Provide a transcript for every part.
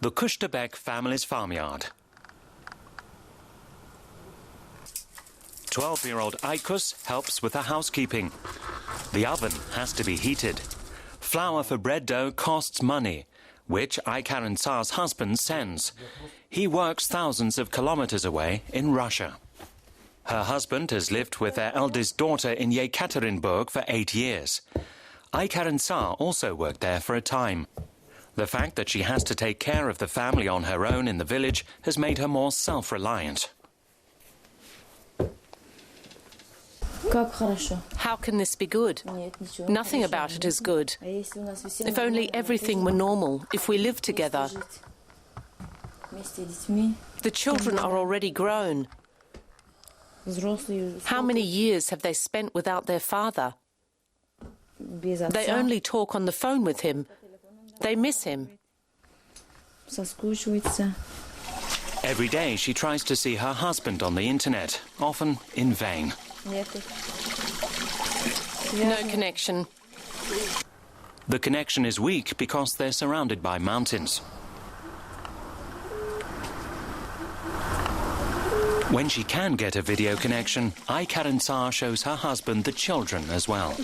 The Kushtabek family's farmyard. 12-year-old Aykus helps with the housekeeping. The oven has to be heated. Flour for bread dough costs money, which Aykaran Tsar's husband sends. He works thousands of kilometers away in Russia. Her husband has lived with their eldest daughter in Yekaterinburg for 8 years. Aykaran Tsar also worked there for a time. The fact that she has to take care of the family on her own in the village has made her more self-reliant. How can this be good? Nothing about it is good. If only everything were normal, if we lived together. The children are already grown. How many years have they spent without their father? They only talk on the phone with him. They miss him. Every day she tries to see her husband on the internet, often in vain. No connection. The connection is weak because they're surrounded by mountains. When she can get a video connection, Aykaran Tsar shows her husband the children as well.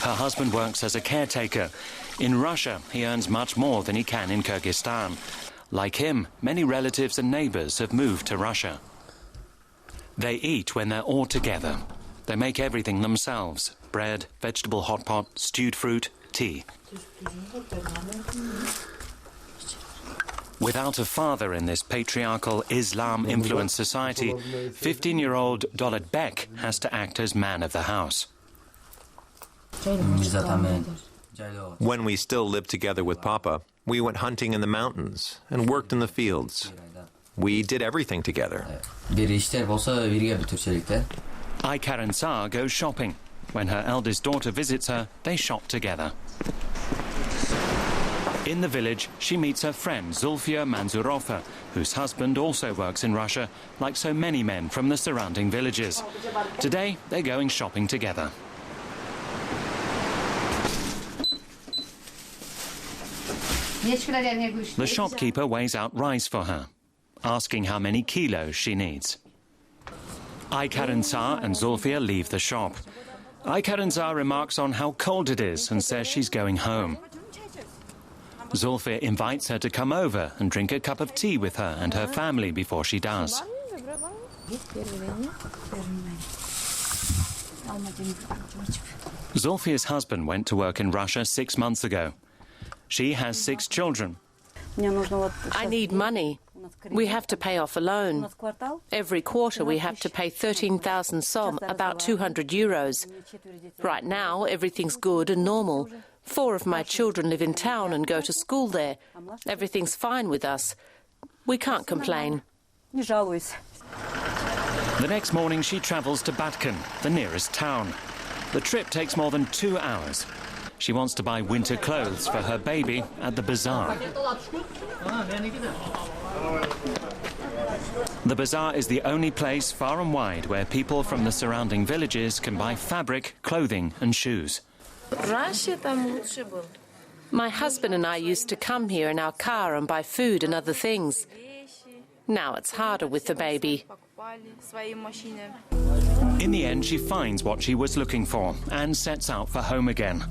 Her husband works as a caretaker. In Russia, he earns much more than he can in Kyrgyzstan. Like him, many relatives and neighbors have moved to Russia. They eat when they're all together. They make everything themselves: bread, vegetable hot pot, stewed fruit, tea. Without a father in this patriarchal Islam-influenced society, 15-year-old Dolat Bek has to act as man of the house. When we still lived together with Papa, we went hunting in the mountains and worked in the fields. We did everything together. Aykaran Tsar goes shopping. When her eldest daughter visits her, they shop together. In the village, she meets her friend Zulfiya Manzurova, whose husband also works in Russia, like so many men from the surrounding villages. Today, they're going shopping together. The shopkeeper weighs out rice for her, asking how many kilos she needs. Aykaran Tsar and Zulfiya leave the shop. Aykaran Tsar remarks on how cold it is and says she's going home. Zulfiya invites her to come over and drink a cup of tea with her and her family before she does. Zulfiya's husband went to work in Russia 6 months ago. She has 6 children. I need money. We have to pay off a loan. Every quarter we have to pay 13,000 som, about 200 euros. Right now everything's good and normal. 4 of my children live in town and go to school there. Everything's fine with us. We can't complain. The next morning she travels to Batken, the nearest town. The trip takes more than 2 hours. She wants to buy winter clothes for her baby at the bazaar. The bazaar is the only place far and wide where people from the surrounding villages can buy fabric, clothing and shoes. My husband and I used to come here in our car and buy food and other things. Now it's harder with the baby. In the end, she finds what she was looking for and sets out for home again.